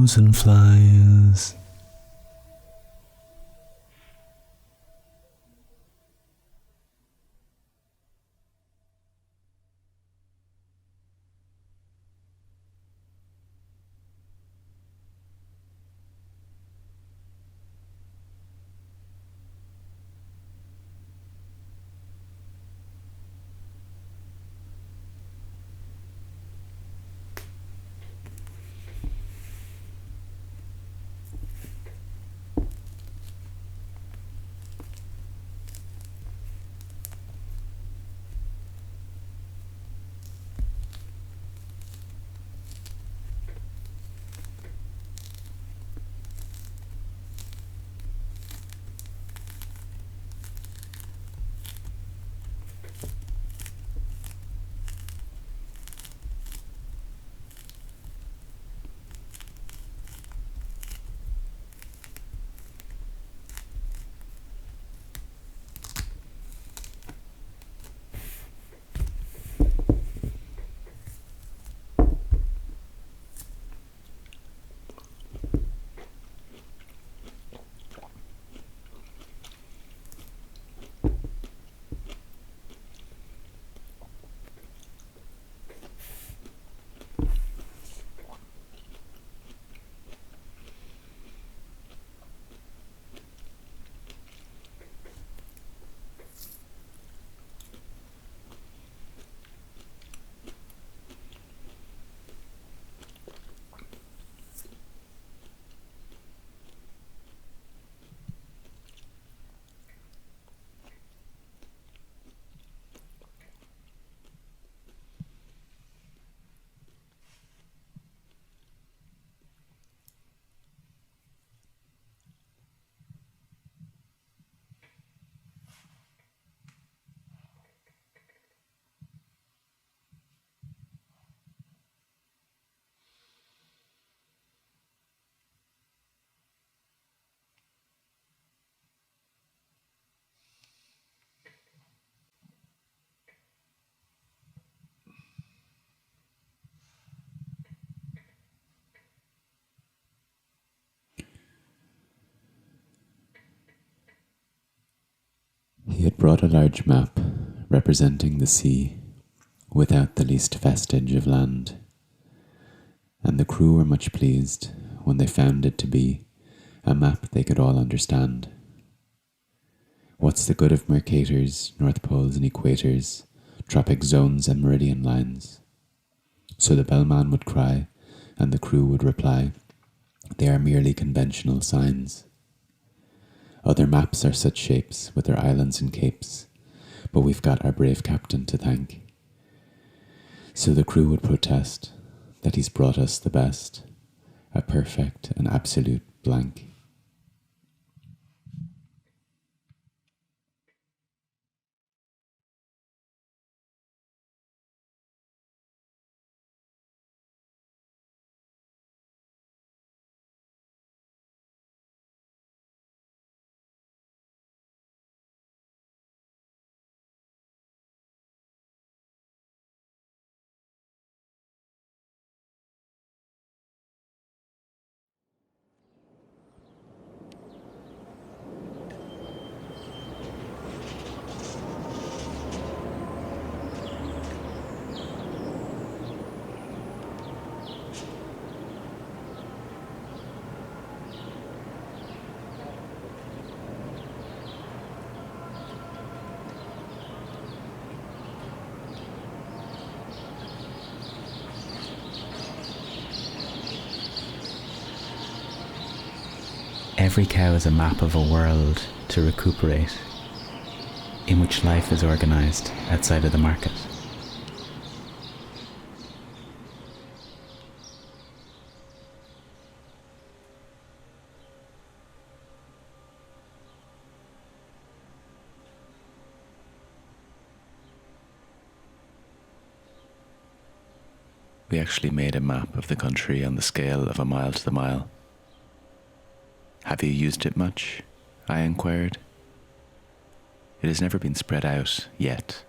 thousand flies. He had brought a large map representing the sea without the least vestige of land, and the crew were much pleased when they found it to be a map they could all understand. What's the good of Mercators, North Poles and Equators, tropic zones and meridian lines? So the bellman would cry, and the crew would reply, they are merely conventional signs. Other maps are such shapes with their islands and capes, but we've got our brave captain to thank. So the crew would protest that he's brought us the best, a perfect and absolute blank. Every cow is a map of a world to recuperate, in which life is organised outside of the market. We actually made a map of the country on the scale of a mile to the mile. Have you used it much? I inquired. It has never been spread out yet,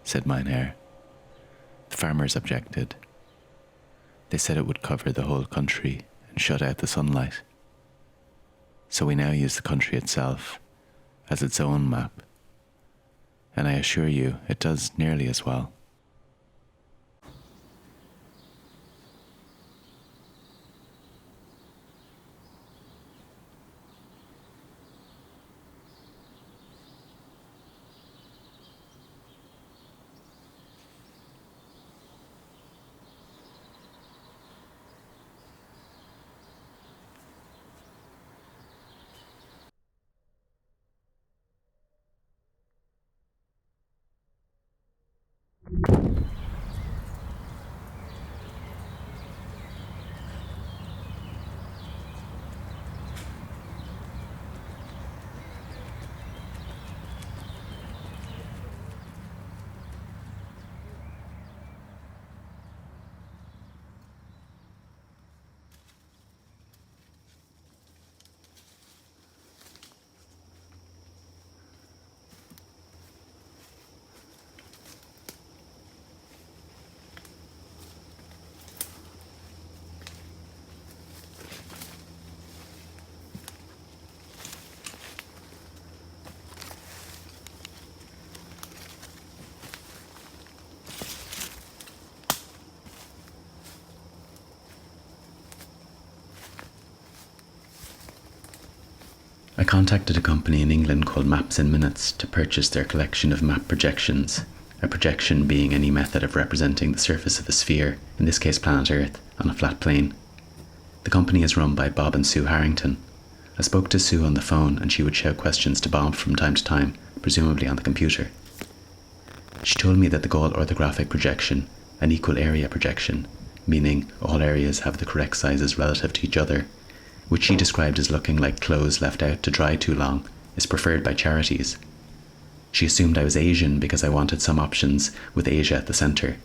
said Mynheer. The farmers objected. They said it would cover the whole country and shut out the sunlight. So we now use the country itself as its own map, and I assure you it does nearly as well. I contacted a company in England called Maps in Minutes to purchase their collection of map projections, a projection being any method of representing the surface of a sphere, in this case planet Earth, on a flat plane. The company is run by Bob and Sue Harrington. I spoke to Sue on the phone and she would shout questions to Bob from time to time, presumably on the computer. She told me that the goal orthographic projection, an equal area projection, meaning all areas have the correct sizes relative to each other, which she described as looking like clothes left out to dry too long, is preferred by charities. She assumed I was Asian because I wanted some options with Asia at the centre.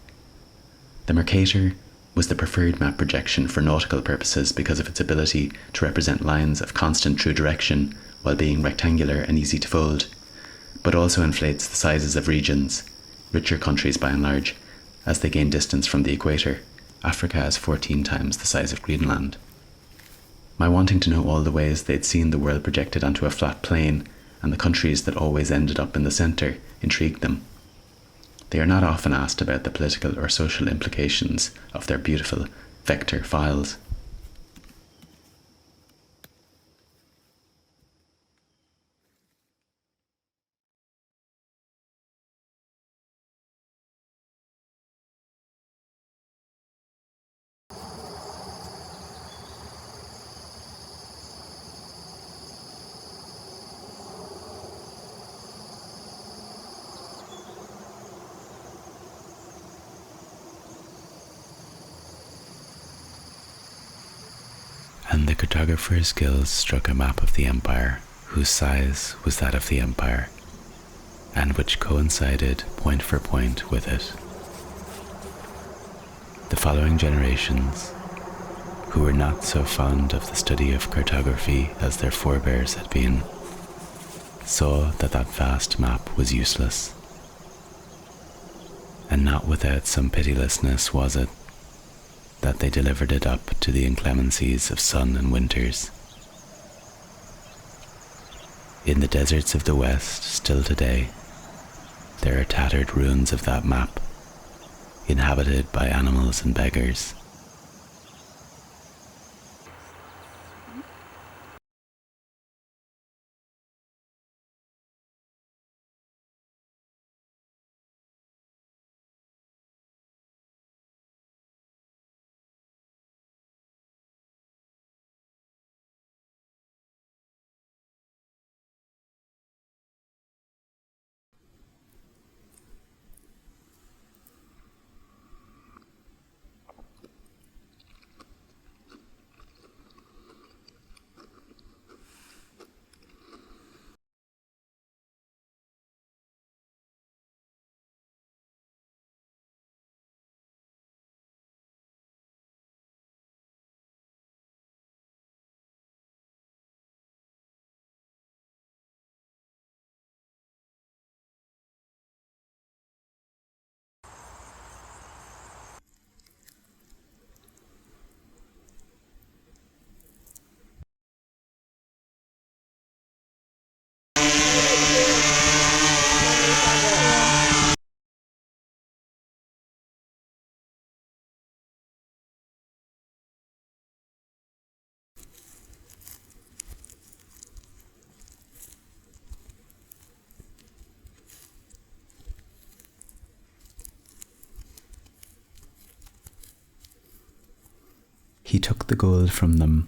The Mercator was the preferred map projection for nautical purposes because of its ability to represent lines of constant true direction while being rectangular and easy to fold, but also inflates the sizes of regions, richer countries by and large, as they gain distance from the equator. Africa is 14 times the size of Greenland. My wanting to know all the ways they'd seen the world projected onto a flat plane and the countries that always ended up in the centre intrigued them. They are not often asked about the political or social implications of their beautiful vector files. And the cartographer's guild struck a map of the empire whose size was that of the empire, and which coincided point for point with it. The following generations, who were not so fond of the study of cartography as their forebears had been, saw that that vast map was useless. And not without some pitilessness was it that they delivered it up to the inclemencies of sun and winters. In the deserts of the West, still today, there are tattered ruins of that map, inhabited by animals and beggars. He took the gold from them,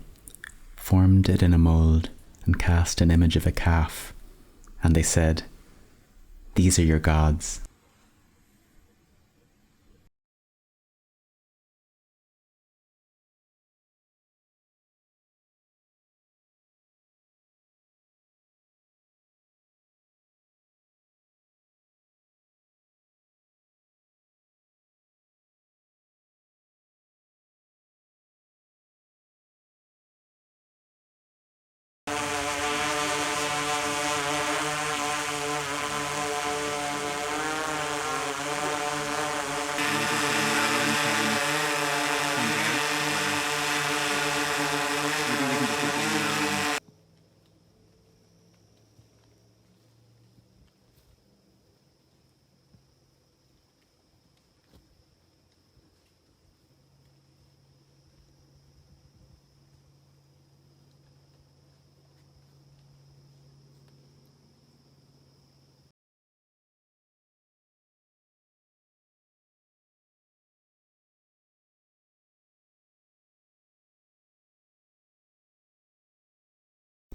formed it in a mould, and cast an image of a calf. And they said, "These are your gods."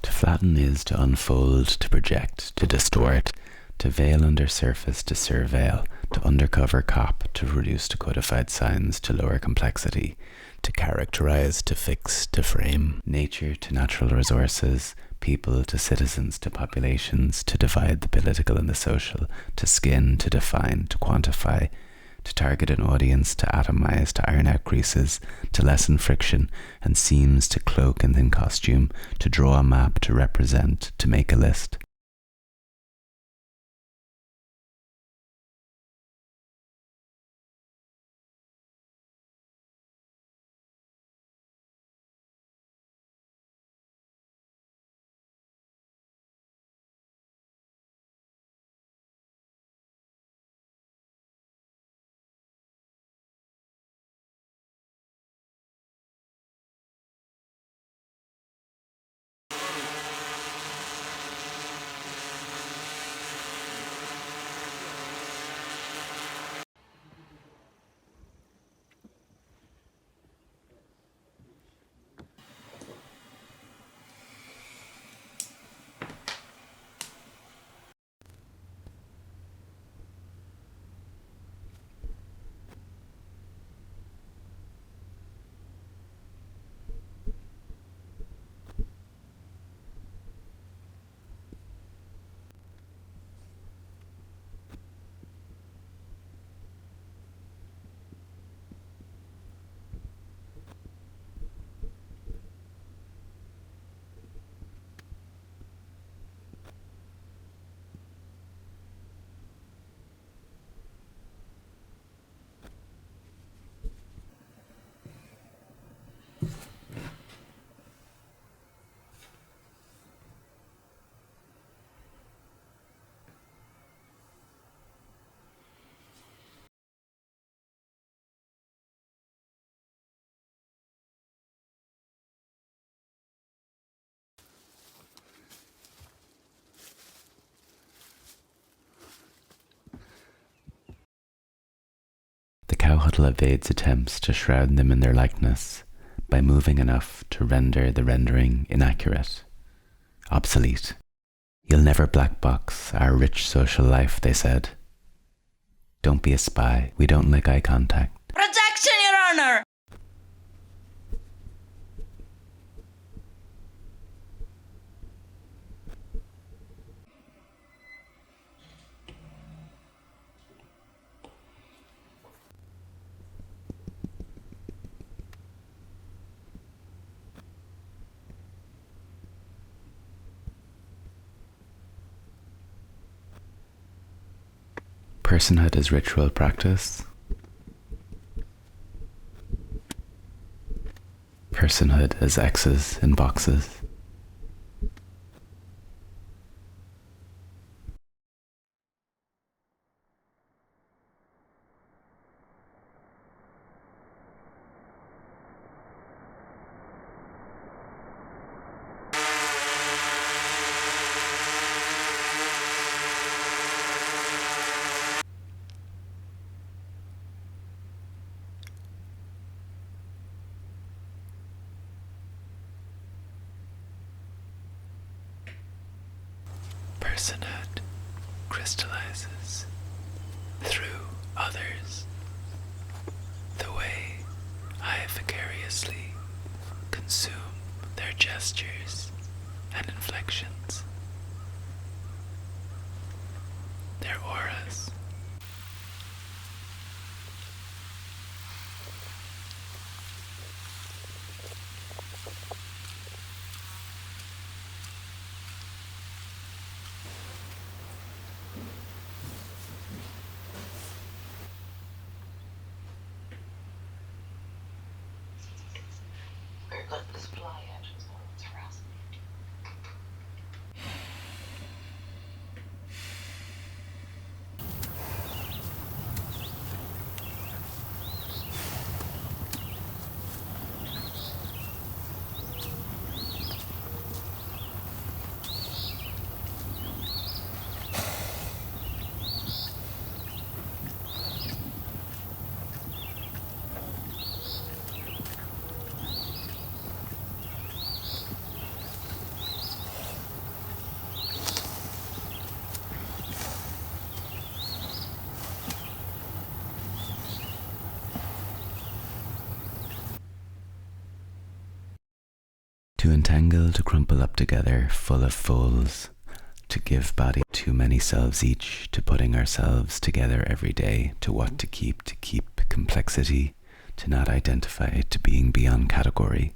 To flatten is to unfold, to project, to distort, to veil under surface, to surveil, to undercover cop, to reduce to codified signs, to lower complexity, to characterize, to fix, to frame, nature to natural resources, people to citizens, to populations, to divide the political and the social, to skin, to define, to quantify, to target an audience, to atomize, to iron out creases, to lessen friction and seams, to cloak and thin costume, to draw a map, to represent, to make a list. The cowhuddle evades attempts to shroud them in their likeness by moving enough to render the rendering inaccurate, obsolete. "You'll never black box our rich social life," they said. "Don't be a spy. We don't like eye contact." "Protection, Your Honor!" Personhood as ritual practice. Personhood as X's in boxes. personhood crystallizes through others, the way I vicariously consume their gestures and inflections, their auras. To entangle, to crumple up together, full of folds, to give body too many selves each, to putting ourselves together every day, to what to keep complexity, to not identify, to being beyond category,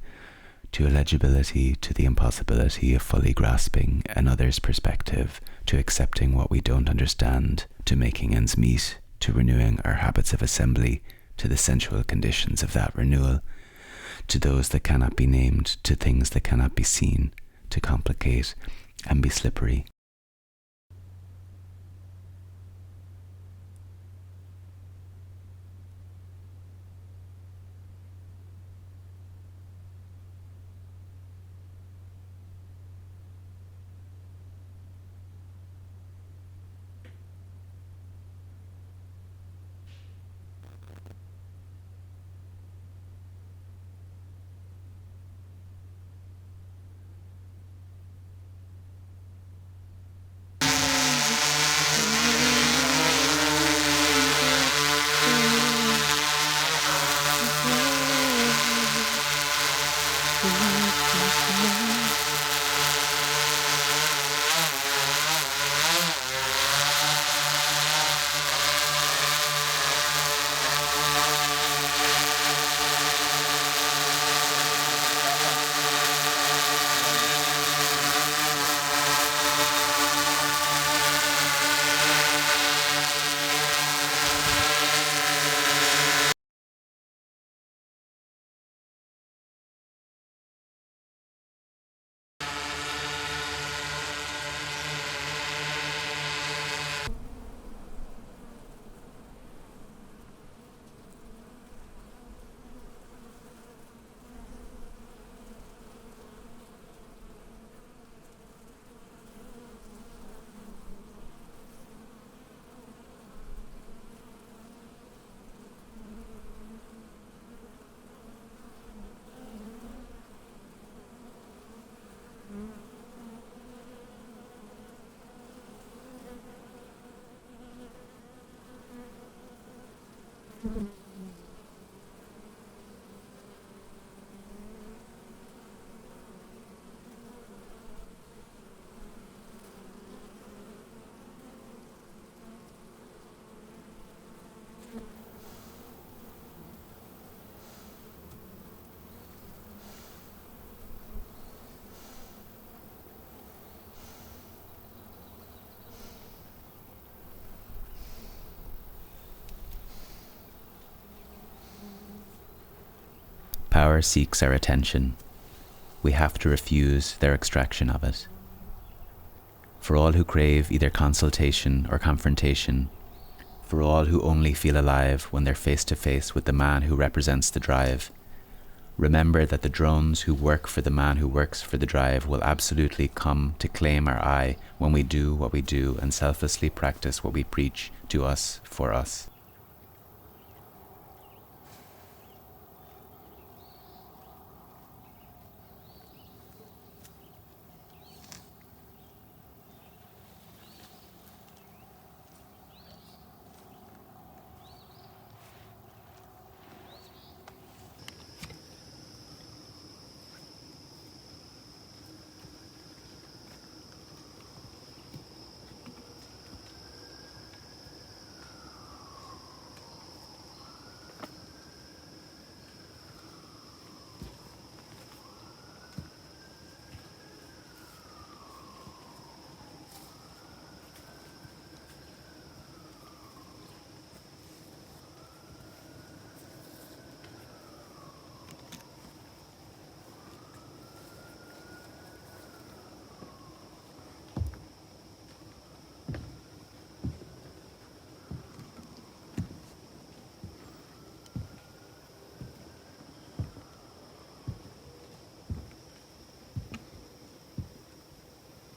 to illegibility, to the impossibility of fully grasping another's perspective, to accepting what we don't understand, to making ends meet, to renewing our habits of assembly, to the sensual conditions of that renewal, to those that cannot be named, to things that cannot be seen, to complicate and be slippery. Power seeks our attention. We have to refuse their extraction of it. For all who crave either consultation or confrontation, for all who only feel alive when they're face to face with the man who represents the drive, remember that the drones who work for the man who works for the drive will absolutely come to claim our eye when we do what we do and selflessly practice what we preach to us for us.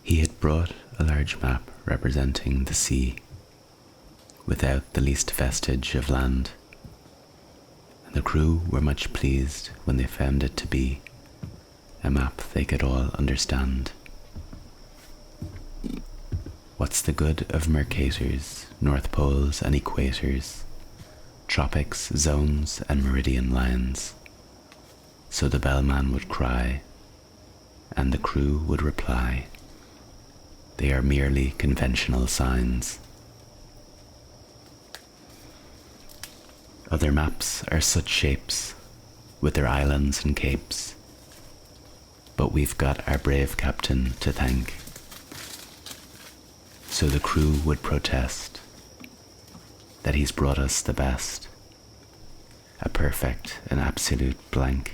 He had brought a large map representing the sea, without the least vestige of land, and the crew were much pleased when they found it to be a map they could all understand. What's the good of Mercators, North Poles and Equators, tropics, zones and meridian lines? So the bellman would cry, and the crew would reply, they are merely conventional signs. Other maps are such shapes, with their islands and capes, but we've got our brave captain to thank. So the crew would protest that he's brought us the best, a perfect and absolute blank.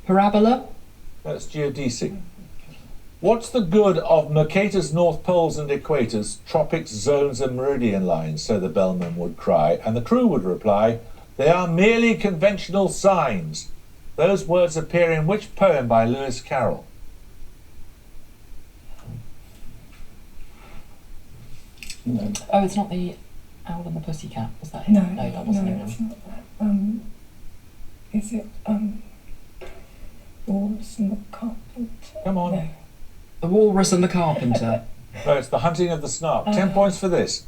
Parabola? That's geodesic. What's the good of Mercator's North Poles and Equators, tropics, zones and meridian lines, so the bellman would cry, and the crew would reply, they are merely conventional signs. Those words appear in which poem by Lewis Carroll? No. Oh, it's not the Owl and the Pussycat, was that it? No, that wasn't no, it's not that. Is it Walrus and the Carpenter? Come on. No. The Walrus and the Carpenter. No, it's The Hunting of the Snark. 10 points for this.